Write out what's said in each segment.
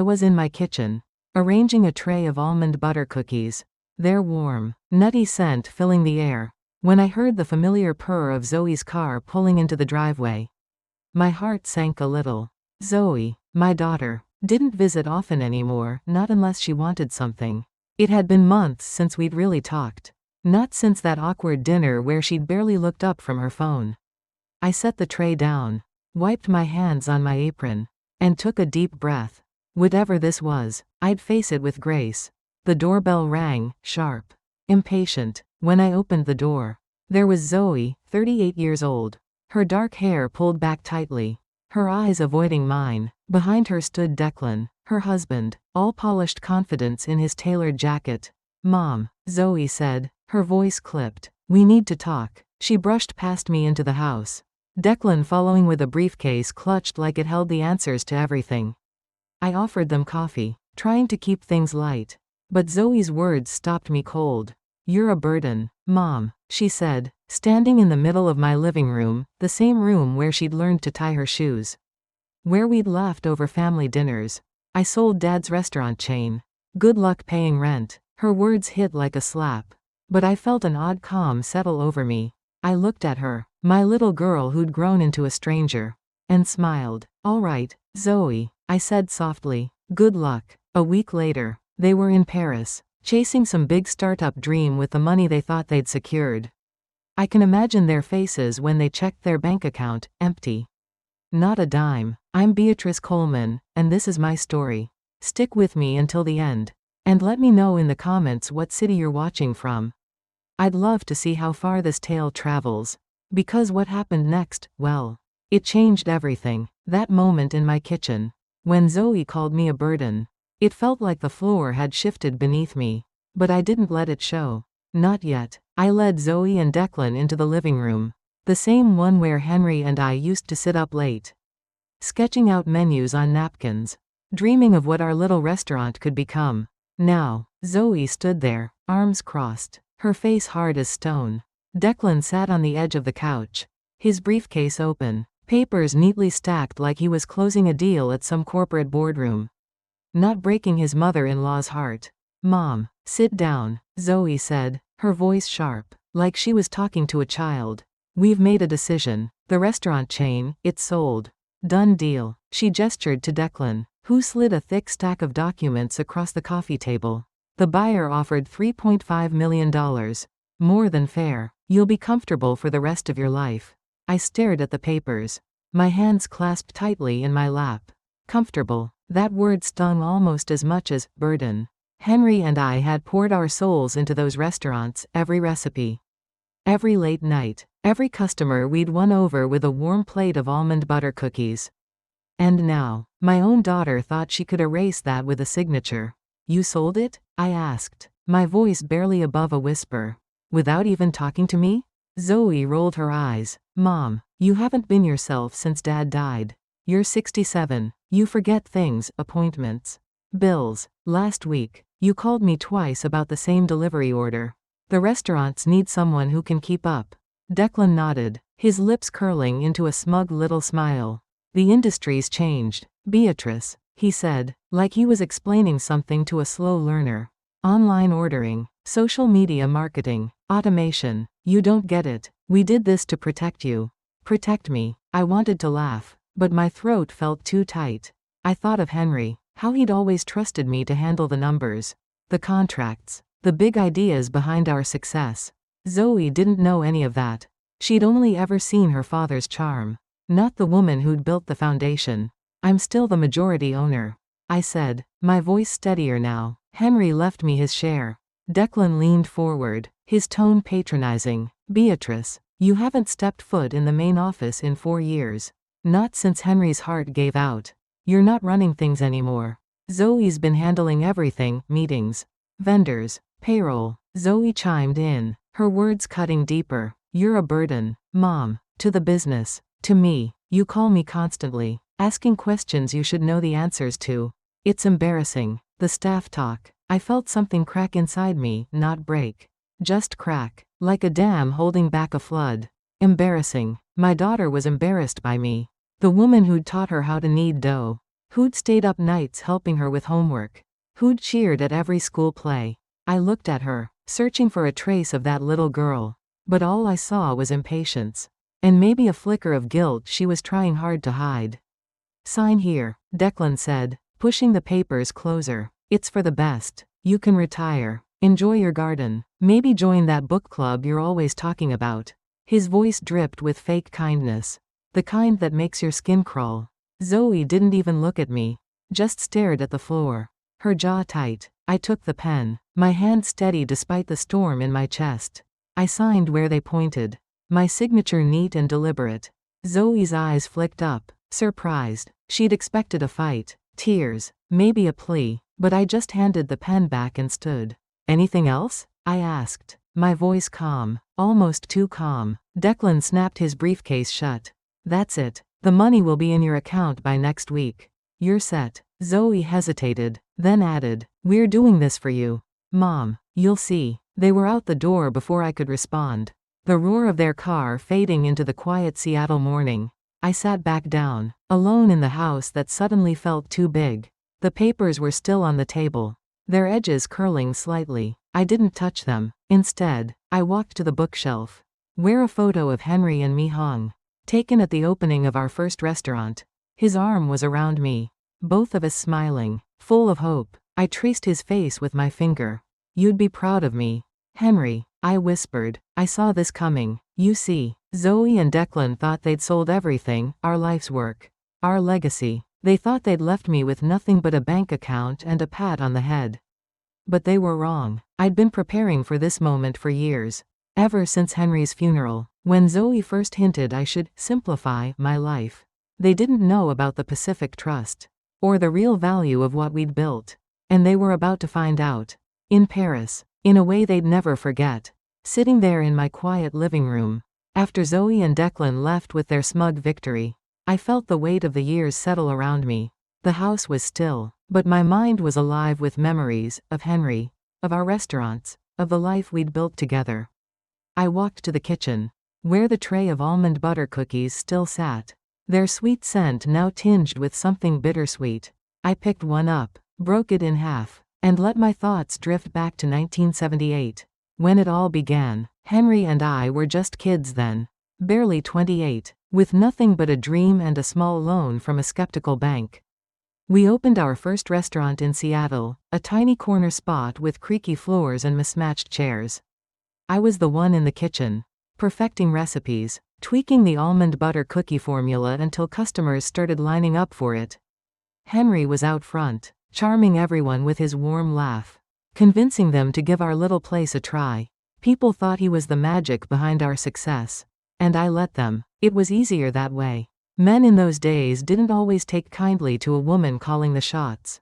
I was in my kitchen, arranging a tray of almond butter cookies, their warm, nutty scent filling the air, when I heard the familiar purr of Zoe's car pulling into the driveway. My heart sank a little. Zoe, my daughter, didn't visit often anymore, not unless she wanted something. It had been months since we'd really talked. Not since that awkward dinner where she'd barely looked up from her phone. I set the tray down, wiped my hands on my apron, and took a deep breath. Whatever this was, I'd face it with grace. The doorbell rang, sharp, impatient. When I opened the door, there was Zoe, 38 years old, her dark hair pulled back tightly, her eyes avoiding mine. Behind her stood Declan, her husband, all polished confidence in his tailored jacket. "Mom," Zoe said, her voice clipped. "We need to talk." She brushed past me into the house, Declan following with a briefcase clutched like it held the answers to everything. I offered them coffee, trying to keep things light. But Zoe's words stopped me cold. "You're a burden, Mom," she said, standing in the middle of my living room, the same room where she'd learned to tie her shoes. Where we'd laughed over family dinners. "I sold Dad's restaurant chain. Good luck paying rent." Her words hit like a slap. But I felt an odd calm settle over me. I looked at her, my little girl who'd grown into a stranger, and smiled. "All right, Zoe," I said softly. "Good luck." A week later, they were in Paris, chasing some big startup dream with the money they thought they'd secured. I can imagine their faces when they checked their bank account, empty. Not a dime. I'm Beatrice Coleman, and this is my story. Stick with me until the end. And let me know in the comments what city you're watching from. I'd love to see how far this tale travels. Because what happened next, well, it changed everything. That moment in my kitchen, when Zoe called me a burden, it felt like the floor had shifted beneath me. But I didn't let it show. Not yet. I led Zoe and Declan into the living room. The same one where Henry and I used to sit up late, sketching out menus on napkins, dreaming of what our little restaurant could become. Now, Zoe stood there, arms crossed, her face hard as stone. Declan sat on the edge of the couch, his briefcase open, papers neatly stacked like he was closing a deal at some corporate boardroom. Not breaking his mother-in-law's heart. "Mom, sit down," Zoe said, her voice sharp, like she was talking to a child. "We've made a decision. The restaurant chain, it's sold. Done deal." She gestured to Declan, who slid a thick stack of documents across the coffee table. "The buyer offered $3.5 million. More than fair. You'll be comfortable for the rest of your life." I stared at the papers, my hands clasped tightly in my lap. Comfortable. That word stung almost as much as burden. Henry and I had poured our souls into those restaurants, every recipe, every late night, every customer we'd won over with a warm plate of almond butter cookies. And now, my own daughter thought she could erase that with a signature. "You sold it?" I asked, my voice barely above a whisper. "Without even talking to me?" Zoe rolled her eyes. "Mom, you haven't been yourself since Dad died. You're 67. You forget things, appointments, bills. Last week, you called me twice about the same delivery order. The restaurants need someone who can keep up." Declan nodded, his lips curling into a smug little smile. "The industry's changed, Beatrice," he said, like he was explaining something to a slow learner. "Online ordering, social media marketing, automation. You don't get it. We did this to protect you." Protect me. I wanted to laugh, but my throat felt too tight. I thought of Henry, how he'd always trusted me to handle the numbers, the contracts, the big ideas behind our success. Zoe didn't know any of that. She'd only ever seen her father's charm, not the woman who'd built the foundation. "I'm still the majority owner," I said, my voice steadier now. Henry left me his share. Declan leaned forward, his tone patronizing. "Beatrice, you haven't stepped foot in the main office in 4 years. Not since Henry's heart gave out. You're not running things anymore. Zoe's been handling everything, meetings, vendors, payroll." Zoe chimed in, her words cutting deeper. "You're a burden, Mom, to the business, to me. You call me constantly, asking questions you should know the answers to. It's embarrassing." The staff talk. I felt something crack inside me, not break. Just crack, like a dam holding back a flood. Embarrassing. My daughter was embarrassed by me. The woman who'd taught her how to knead dough. Who'd stayed up nights helping her with homework? Who'd cheered at every school play? I looked at her, searching for a trace of that little girl. But all I saw was impatience. And maybe a flicker of guilt she was trying hard to hide. Sign here, Declan said, pushing the papers closer. It's for the best. You can retire. Enjoy your garden. Maybe join that book club you're always talking about. His voice dripped with fake kindness. The kind that makes your skin crawl. Zoe didn't even look at me. Just stared at the floor. Her jaw tight. I took the pen. My hand steady despite the storm in my chest. I signed where they pointed. My signature neat and deliberate. Zoe's eyes flicked up. Surprised. She'd expected a fight. Tears. Maybe a plea. But I just handed the pen back and stood. Anything else? I asked. My voice calm. Almost too calm. Declan snapped his briefcase shut. That's it. The money will be in your account by next week. You're set. Zoe hesitated, then added, we're doing this for you. Mom, you'll see. They were out the door before I could respond. The roar of their car fading into the quiet Seattle morning. I sat back down, alone in the house that suddenly felt too big. The papers were still on the table, their edges curling slightly. I didn't touch them. Instead, I walked to the bookshelf, where a photo of Henry and me hung. Taken at the opening of our first restaurant. His arm was around me. Both of us smiling, full of hope. I traced his face with my finger. You'd be proud of me. Henry, I whispered. I saw this coming. You see, Zoe and Declan thought they'd sold everything, our life's work. Our legacy. They thought they'd left me with nothing but a bank account and a pat on the head. But they were wrong. I'd been preparing for this moment for years. Ever since Henry's funeral. When Zoe first hinted I should simplify my life. They didn't know about the Pacific Trust. Or the real value of what we'd built. And they were about to find out. In Paris. In a way they'd never forget. Sitting there in my quiet living room. After Zoe and Declan left with their smug victory. I felt the weight of the years settle around me. The house was still. But my mind was alive with memories, of Henry. Of our restaurants. Of the life we'd built together. I walked to the kitchen. Where the tray of almond butter cookies still sat. Their sweet scent now tinged with something bittersweet. I picked one up, broke it in half, and let my thoughts drift back to 1978. When it all began. Henry and I were just kids then. Barely 28, with nothing but a dream and a small loan from a skeptical bank. We opened our first restaurant in Seattle, a tiny corner spot with creaky floors and mismatched chairs. I was the one in the kitchen. Perfecting recipes, tweaking the almond butter cookie formula until customers started lining up for it. Henry was out front, charming everyone with his warm laugh, convincing them to give our little place a try. People thought he was the magic behind our success. And I let them. It was easier that way. Men in those days didn't always take kindly to a woman calling the shots.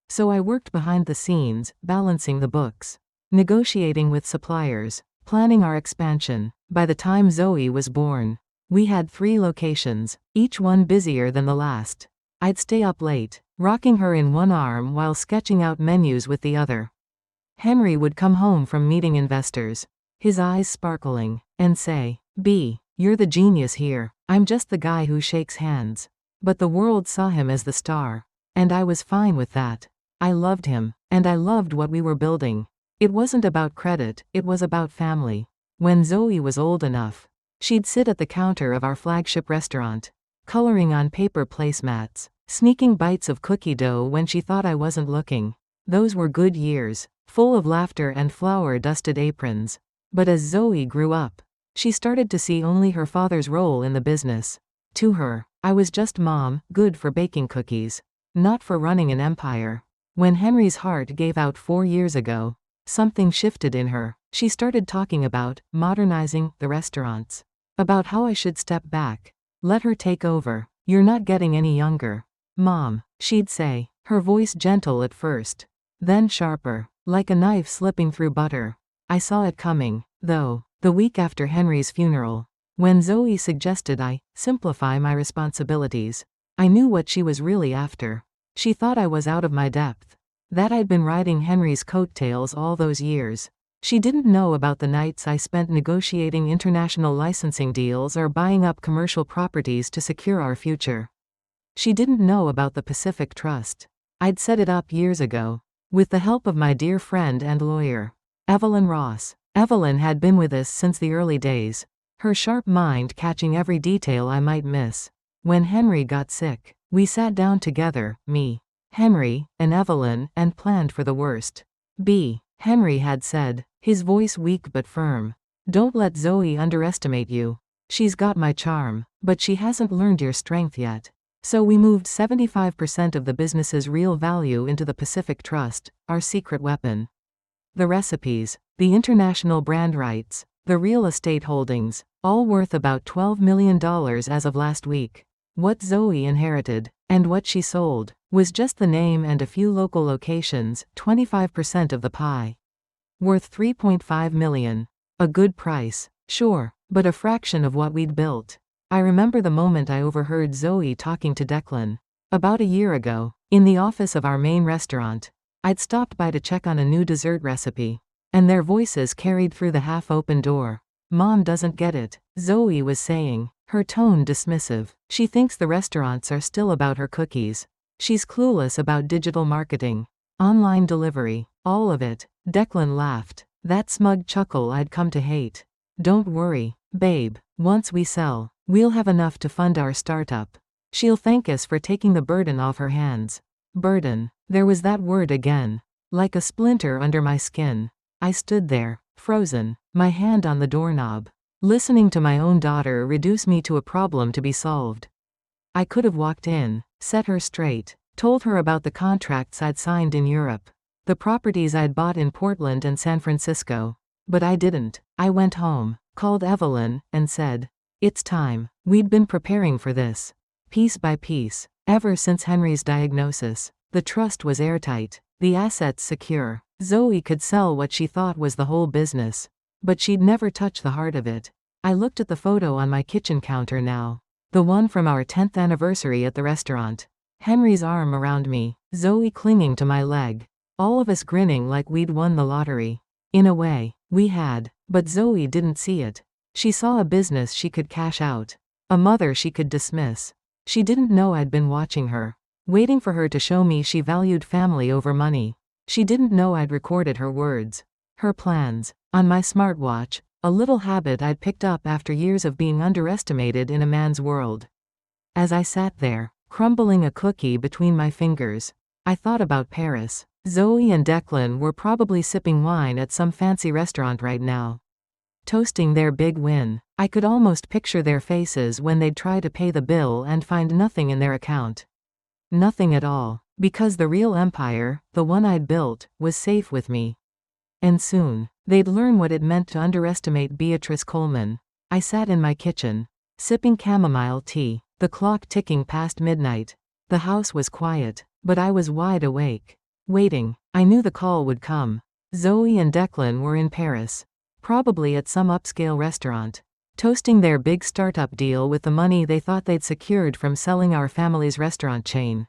So I worked behind the scenes, balancing the books, negotiating with suppliers, planning our expansion. By the time Zoe was born, we had 3 locations, each one busier than the last. I'd stay up late, rocking her in one arm while sketching out menus with the other. Henry would come home from meeting investors, his eyes sparkling, and say, "B, you're the genius here. I'm just the guy who shakes hands." But the world saw him as the star. And I was fine with that. I loved him, and I loved what we were building. It wasn't about credit, it was about family. When Zoe was old enough, she'd sit at the counter of our flagship restaurant, coloring on paper placemats, sneaking bites of cookie dough when she thought I wasn't looking. Those were good years, full of laughter and flour-dusted aprons. But as Zoe grew up, she started to see only her father's role in the business. To her, I was just mom, good for baking cookies, not for running an empire. When Henry's heart gave out 4 years ago, something shifted in her. She started talking about modernizing the restaurants. About how I should step back. Let her take over. You're not getting any younger. Mom, she'd say, her voice gentle at first, then sharper, like a knife slipping through butter. I saw it coming, though, the week after Henry's funeral. When Zoe suggested I simplify my responsibilities, I knew what she was really after. She thought I was out of my depth. That I'd been riding Henry's coattails all those years. She didn't know about the nights I spent negotiating international licensing deals or buying up commercial properties to secure our future. She didn't know about the Pacific Trust. I'd set it up years ago. With the help of my dear friend and lawyer, Evelyn Ross. Evelyn had been with us since the early days, her sharp mind catching every detail I might miss. When Henry got sick, we sat down together, me, Henry, and Evelyn, and planned for the worst. Henry had said, his voice weak but firm. Don't let Zoe underestimate you. She's got my charm, but she hasn't learned your strength yet. So we moved 75% of the business's real value into the Pacific Trust, our secret weapon. The recipes, the international brand rights, the real estate holdings, all worth about $12 million as of last week. What Zoe inherited, and what she sold, was just the name and a few local locations, 25% of the pie. Worth $3.5 million. A good price, sure, but a fraction of what we'd built. I remember the moment I overheard Zoe talking to Declan. About a year ago, in the office of our main restaurant. I'd stopped by to check on a new dessert recipe. And their voices carried through the half-open door. Mom doesn't get it, Zoe was saying, her tone dismissive. She thinks the restaurants are still about her cookies. She's clueless about digital marketing, online delivery, all of it. Declan laughed, that smug chuckle I'd come to hate. Don't worry, babe, once we sell, we'll have enough to fund our startup. She'll thank us for taking the burden off her hands. Burden, there was that word again. Like a splinter under my skin. I stood there, frozen, my hand on the doorknob, listening to my own daughter reduce me to a problem to be solved. I could have walked in, set her straight, told her about the contracts I'd signed in Europe, the properties I'd bought in Portland and San Francisco. But I didn't. I went home, called Evelyn, and said, it's time. We'd been preparing for this. Piece by piece, ever since Henry's diagnosis. The trust was airtight, the assets secure. Zoe could sell what she thought was the whole business. But she'd never touch the heart of it. I looked at the photo on my kitchen counter now. The one from our 10th anniversary at the restaurant. Henry's arm around me, Zoe clinging to my leg. All of us grinning like we'd won the lottery. In a way, we had, but Zoe didn't see it. She saw a business she could cash out. A mother she could dismiss. She didn't know I'd been watching her, waiting for her to show me she valued family over money. She didn't know I'd recorded her words, her plans, on my smartwatch, a little habit I'd picked up after years of being underestimated in a man's world. As I sat there, crumbling a cookie between my fingers, I thought about Paris. Zoe and Declan were probably sipping wine at some fancy restaurant right now, toasting their big win. I could almost picture their faces when they'd try to pay the bill and find nothing in their account. Nothing at all, because the real empire, the one I'd built, was safe with me. And soon, they'd learn what it meant to underestimate Beatrice Coleman. I sat in my kitchen, sipping chamomile tea, the clock ticking past midnight. The house was quiet, but I was wide awake. Waiting. I knew the call would come. Zoe and Declan were in Paris, probably at some upscale restaurant, toasting their big startup deal with the money they thought they'd secured from selling our family's restaurant chain.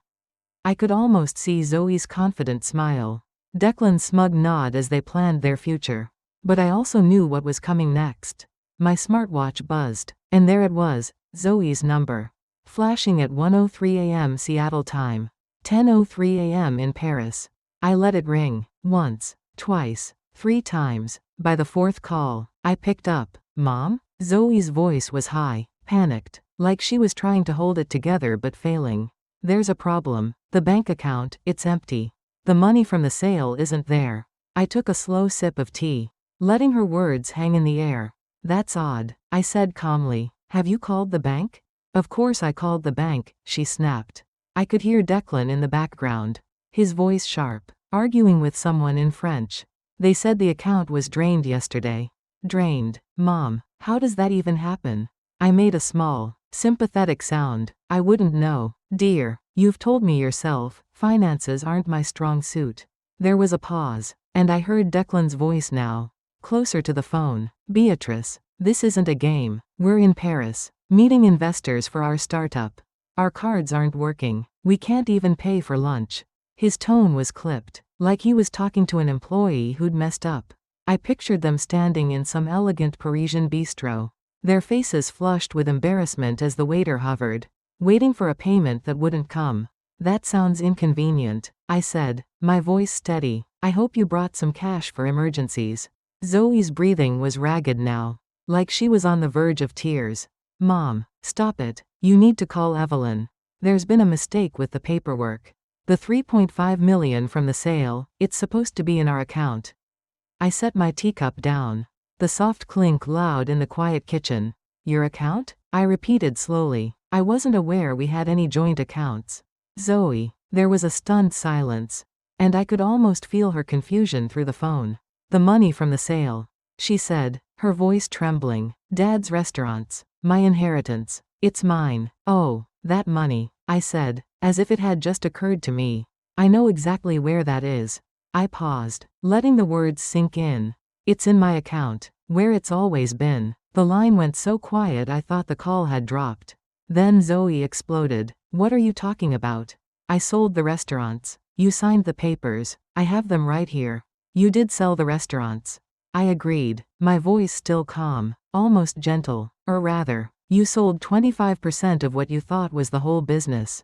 I could almost see Zoe's confident smile, Declan's smug nod as they planned their future. But I also knew what was coming next. My smartwatch buzzed, and there it was, Zoe's number, flashing at 1:03 a.m. Seattle time. 10:03 a.m. in Paris. I let it ring, once, twice, 3 times. By the 4th call, I picked up. Mom? Zoe's voice was high, panicked, like she was trying to hold it together but failing. There's a problem. The bank account, it's empty. The money from the sale isn't there. I took a slow sip of tea, letting her words hang in the air. That's odd, I said calmly. Have you called the bank? Of course I called the bank, she snapped. I could hear Declan in the background, his voice sharp, arguing with someone in French. They said the account was drained yesterday. Drained. Mom, how does that even happen? I made a small, sympathetic sound. I wouldn't know. Dear, you've told me yourself, finances aren't my strong suit. There was a pause, and I heard Declan's voice now, closer to the phone. Beatrice, this isn't a game. We're in Paris, meeting investors for our startup. Our cards aren't working. We can't even pay for lunch. His tone was clipped, like he was talking to an employee who'd messed up. I pictured them standing in some elegant Parisian bistro, their faces flushed with embarrassment as the waiter hovered. waiting for a payment that wouldn't come. That sounds inconvenient, I said, my voice steady. I hope you brought some cash for emergencies. Zoe's breathing was ragged now, like she was on the verge of tears. Mom, stop it. You need to call Evelyn. There's been a mistake with the paperwork. The $3.5 million from the sale, it's supposed to be in our account. I set my teacup down. The soft clink loud in the quiet kitchen. Your account? I repeated slowly. I wasn't aware we had any joint accounts. Zoe. There was a stunned silence. And I could almost feel her confusion through the phone. The money from the sale, she said, her voice trembling. Dad's restaurants. My inheritance. It's mine. Oh, that money, I said, as if it had just occurred to me. I know exactly where that is. I paused, letting the words sink in. It's in my account, where it's always been. The line went so quiet I thought the call had dropped. Then Zoe exploded. What are you talking about? I sold the restaurants. You signed the papers. I have them right here. You did sell the restaurants. I agreed, my voice still calm, almost gentle. Or rather, you sold 25% of what you thought was the whole business.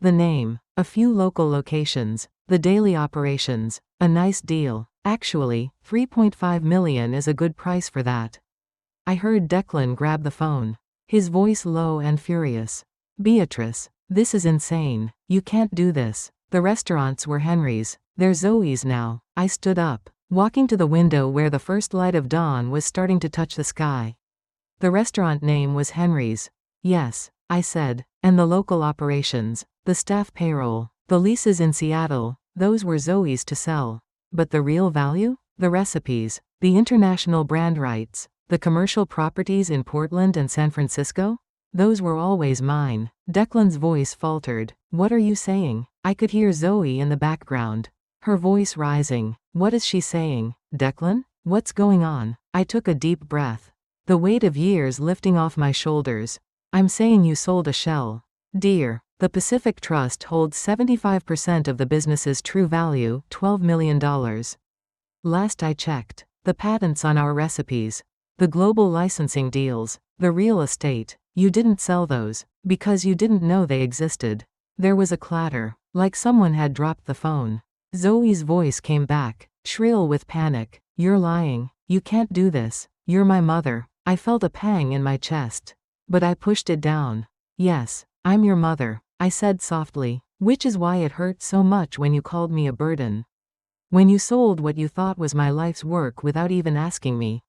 The name, a few local locations, the daily operations, a nice deal. Actually, $3.5 million is a good price for that. I heard Declan grab the phone, his voice low and furious. Beatrice, this is insane. You can't do this. The restaurants were Henry's. They're Zoe's now. I stood up, walking to the window where the first light of dawn was starting to touch the sky. The restaurant name was Henry's. Yes, I said, and the local operations, the staff payroll, the leases in Seattle, those were Zoe's to sell. But the real value? The recipes, the international brand rights, the commercial properties in Portland and San Francisco? Those were always mine. Declan's voice faltered. What are you saying? I could hear Zoe in the background, her voice rising. What is she saying? Declan? What's going on? I took a deep breath, the weight of years lifting off my shoulders. I'm saying you sold a shell. Dear, the Pacific Trust holds 75% of the business's true value, $12 million. Last I checked. The patents on our recipes, the global licensing deals, the real estate. You didn't sell those, because you didn't know they existed. There was a clatter, like someone had dropped the phone. Zoe's voice came back, shrill with panic. You're lying. You can't do this. You're my mother. I felt a pang in my chest. But I pushed it down. Yes, I'm your mother, I said softly, which is why it hurt so much when you called me a burden. When you sold what you thought was my life's work without even asking me.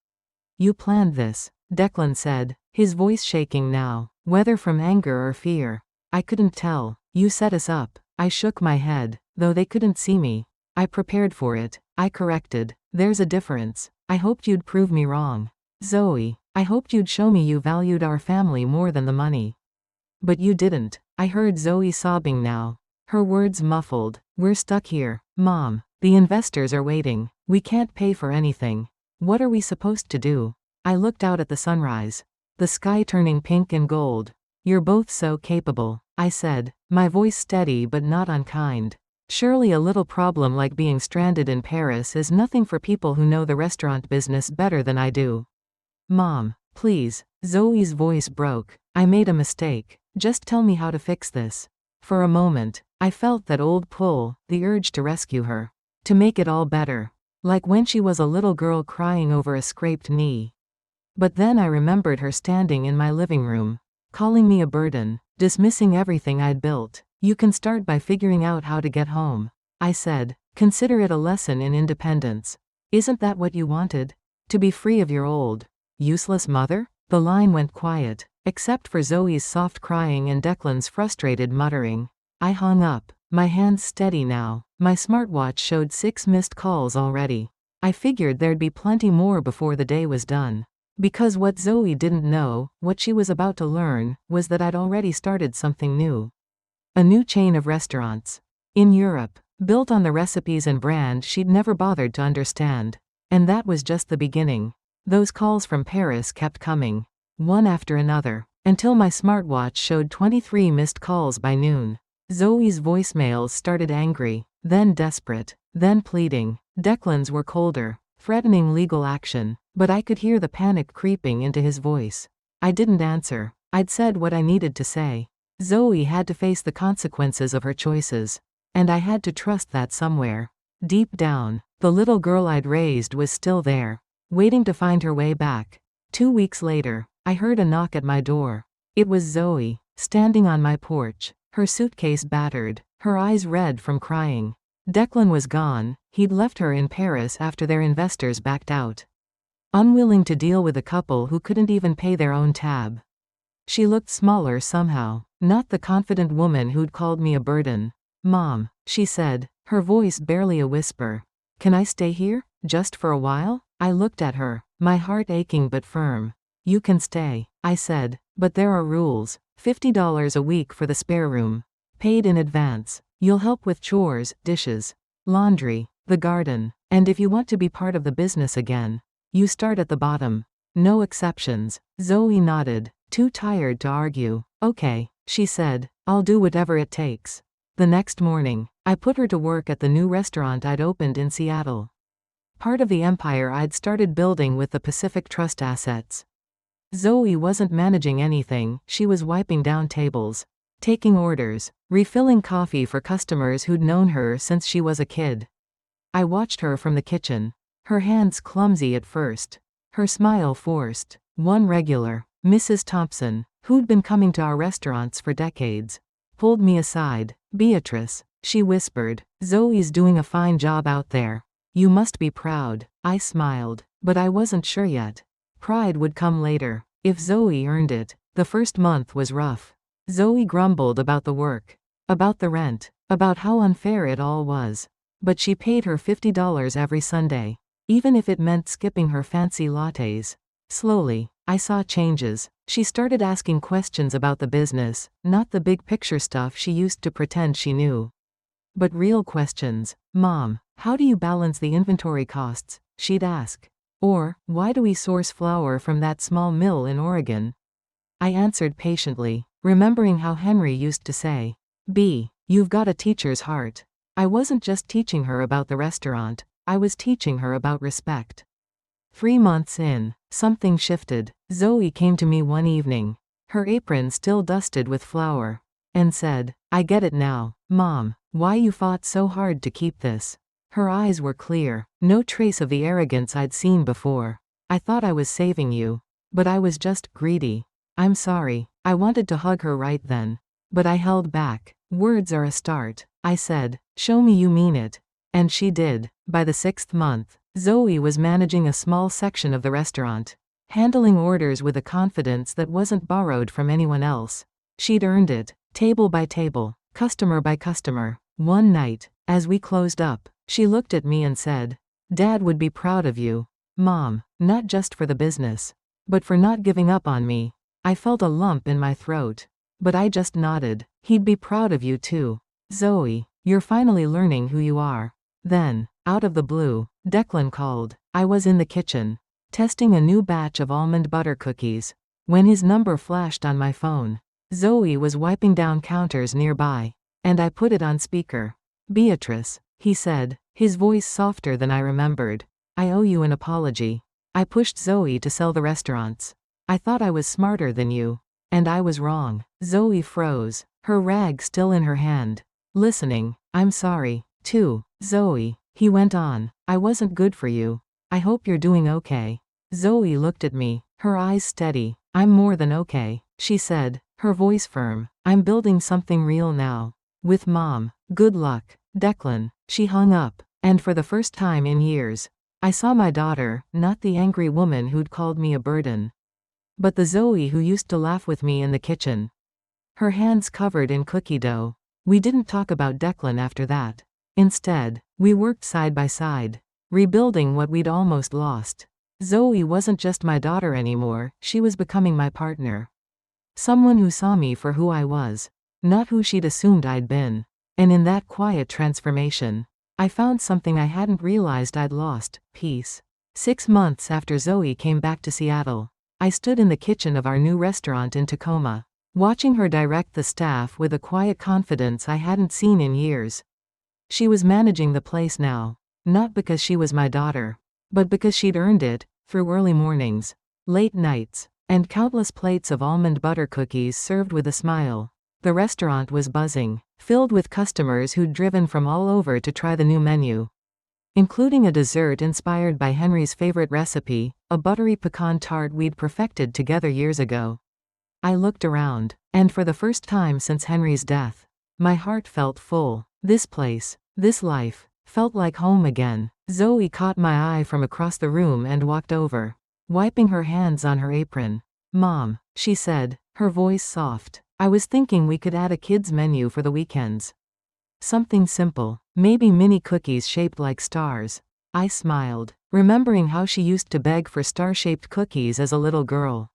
You planned this, Declan said, his voice shaking now, whether from anger or fear. I couldn't tell. You set us up. I shook my head, though they couldn't see me. I prepared for it. I corrected. There's a difference. I hoped you'd prove me wrong. Zoe, I hoped you'd show me you valued our family more than the money. But you didn't. I heard Zoe sobbing now, her words muffled. We're stuck here, Mom. The investors are waiting. We can't pay for anything. What are we supposed to do? I looked out at the sunrise, the sky turning pink and gold. You're both so capable, I said, my voice steady but not unkind. Surely a little problem like being stranded in Paris is nothing for people who know the restaurant business better than I do. Mom, please. Zoe's voice broke. I made a mistake. Just tell me how to fix this. For a moment, I felt that old pull, the urge to rescue her. To make it all better. Like when she was a little girl crying over a scraped knee. But then I remembered her standing in my living room, calling me a burden, dismissing everything I'd built. You can start by figuring out how to get home, I said. Consider it a lesson in independence. Isn't that what you wanted? To be free of your old, useless mother? The line went quiet, except for Zoe's soft crying and Declan's frustrated muttering. I hung up, my hands steady now. My smartwatch showed 6 missed calls already. I figured there'd be plenty more before the day was done. Because what Zoe didn't know, what she was about to learn, was that I'd already started something new. A new chain of restaurants. In Europe, built on the recipes and brand she'd never bothered to understand. And that was just the beginning. Those calls from Paris kept coming, one after another, until my smartwatch showed 23 missed calls by noon. Zoe's voicemails started angry, then desperate, then pleading. Declan's were colder, threatening legal action, but I could hear the panic creeping into his voice. I didn't answer. I'd said what I needed to say. Zoe had to face the consequences of her choices. And I had to trust that somewhere deep down, the little girl I'd raised was still there, waiting to find her way back. 2 weeks later, I heard a knock at my door. It was Zoe, standing on my porch, her suitcase battered, her eyes red from crying. Declan was gone, he'd left her in Paris after their investors backed out. Unwilling to deal with a couple who couldn't even pay their own tab. She looked smaller somehow, not the confident woman who'd called me a burden. "Mom," she said, her voice barely a whisper. "Can I stay here, just for a while?" I looked at her, my heart aching but firm. "You can stay," I said, "but there are rules. $50 a week for the spare room. Paid in advance. You'll help with chores, dishes, laundry, the garden. And if you want to be part of the business again, you start at the bottom. No exceptions." Zoe nodded, too tired to argue. "Okay," she said, "I'll do whatever it takes." The next morning, I put her to work at the new restaurant I'd opened in Seattle. Part of the empire I'd started building with the Pacific Trust assets. Zoe wasn't managing anything, she was wiping down tables, taking orders, refilling coffee for customers who'd known her since she was a kid. I watched her from the kitchen. Her hands clumsy at first. Her smile forced. One regular, Mrs. Thompson, who'd been coming to our restaurants for decades, pulled me aside. "Beatrice," she whispered, "Zoe's doing a fine job out there. You must be proud." I smiled, but I wasn't sure yet. Pride would come later, if Zoe earned it. The first month was rough. Zoe grumbled about the work, about the rent, about how unfair it all was. But she paid her $50 every Sunday, even if it meant skipping her fancy lattes. Slowly, I saw changes. She started asking questions about the business, not the big picture stuff she used to pretend she knew, but real questions. "Mom, how do you balance the inventory costs?" she'd ask. Or, "Why do we source flour from that small mill in Oregon?" I answered patiently, remembering how Henry used to say, "You've got a teacher's heart." I wasn't just teaching her about the restaurant, I was teaching her about respect. 3 months in, something shifted. Zoe came to me one evening, her apron still dusted with flour, and said, "I get it now, Mom, why you fought so hard to keep this." Her eyes were clear, no trace of the arrogance I'd seen before. "I thought I was saving you. But I was just greedy. I'm sorry." I wanted to hug her right then, but I held back. "Words are a start," I said. "Show me you mean it." And she did. By the 6th month, Zoe was managing a small section of the restaurant, handling orders with a confidence that wasn't borrowed from anyone else. She'd earned it, table by table, customer by customer. One night, as we closed up, she looked at me and said, "Dad would be proud of you, Mom, not just for the business, but for not giving up on me." I felt a lump in my throat, but I just nodded. "He'd be proud of you too. Zoe, you're finally learning who you are." Then, out of the blue, Declan called. I was in the kitchen, testing a new batch of almond butter cookies, when his number flashed on my phone. Zoe was wiping down counters nearby, and I put it on speaker. "Beatrice," he said, his voice softer than I remembered, "I owe you an apology. I pushed Zoe to sell the restaurants. I thought I was smarter than you. And I was wrong." Zoe froze, her rag still in her hand, listening. "I'm sorry, too, Zoe," he went on. "I wasn't good for you. I hope you're doing okay." Zoe looked at me, her eyes steady. "I'm more than okay," she said, her voice firm. "I'm building something real now. With Mom. Good luck, Declan." She hung up, and for the first time in years, I saw my daughter, not the angry woman who'd called me a burden, but the Zoe who used to laugh with me in the kitchen, her hands covered in cookie dough. We didn't talk about Declan after that. Instead, we worked side by side, rebuilding what we'd almost lost. Zoe wasn't just my daughter anymore, she was becoming my partner. Someone who saw me for who I was, not who she'd assumed I'd been. And in that quiet transformation, I found something I hadn't realized I'd lost: peace. 6 months after Zoe came back to Seattle, I stood in the kitchen of our new restaurant in Tacoma, watching her direct the staff with a quiet confidence I hadn't seen in years. She was managing the place now, not because she was my daughter, but because she'd earned it, through early mornings, late nights, and countless plates of almond butter cookies served with a smile. The restaurant was buzzing, filled with customers who'd driven from all over to try the new menu, including a dessert inspired by Henry's favorite recipe, a buttery pecan tart we'd perfected together years ago. I looked around, and for the first time since Henry's death, my heart felt full. This place, this life, felt like home again. Zoe caught my eye from across the room and walked over, wiping her hands on her apron. "Mom," she said, her voice soft, "I was thinking we could add a kids' menu for the weekends. Something simple, maybe mini cookies shaped like stars." I smiled, remembering how she used to beg for star-shaped cookies as a little girl.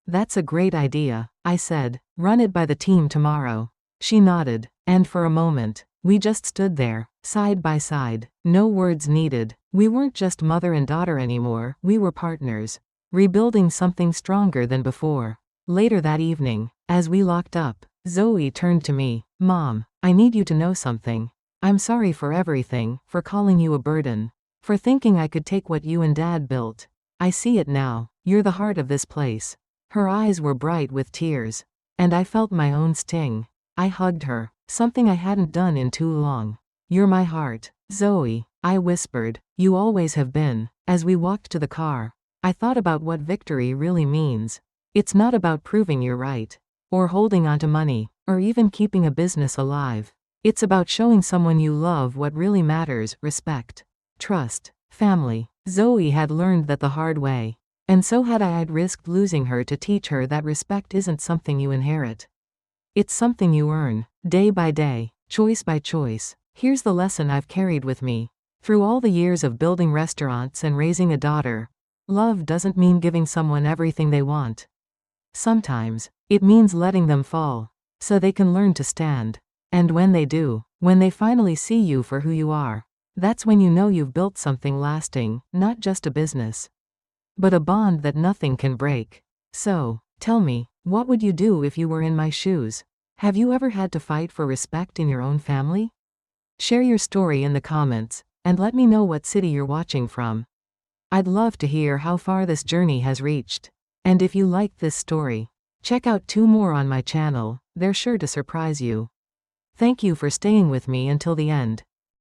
"That's a great idea," I said. "Run it by the team tomorrow." She nodded, and for a moment, we just stood there, side by side, no words needed. We weren't just mother and daughter anymore, we were partners, rebuilding something stronger than before. Later that evening, as we locked up, Zoe turned to me. "Mom, I need you to know something. I'm sorry for everything, for calling you a burden, for thinking I could take what you and Dad built. I see it now, you're the heart of this place." Her eyes were bright with tears, and I felt my own sting. I hugged her, something I hadn't done in too long. "You're my heart, Zoe," I whispered. "You always have been." As we walked to the car, I thought about what victory really means. It's not about proving you're right, or holding onto money, or even keeping a business alive. It's about showing someone you love what really matters: respect, trust, family. Zoe had learned that the hard way, and so had I. I'd risked losing her to teach her that respect isn't something you inherit. It's something you earn, day by day, choice by choice. Here's the lesson I've carried with me. Through all the years of building restaurants and raising a daughter, love doesn't mean giving someone everything they want. Sometimes, it means letting them fall, so they can learn to stand. And when they do, when they finally see you for who you are, that's when you know you've built something lasting, not just a business, but a bond that nothing can break. So, tell me, what would you do if you were in my shoes? Have you ever had to fight for respect in your own family? Share your story in the comments, and let me know what city you're watching from. I'd love to hear how far this journey has reached. And if you liked this story, check out 2 more on my channel, they're sure to surprise you. Thank you for staying with me until the end.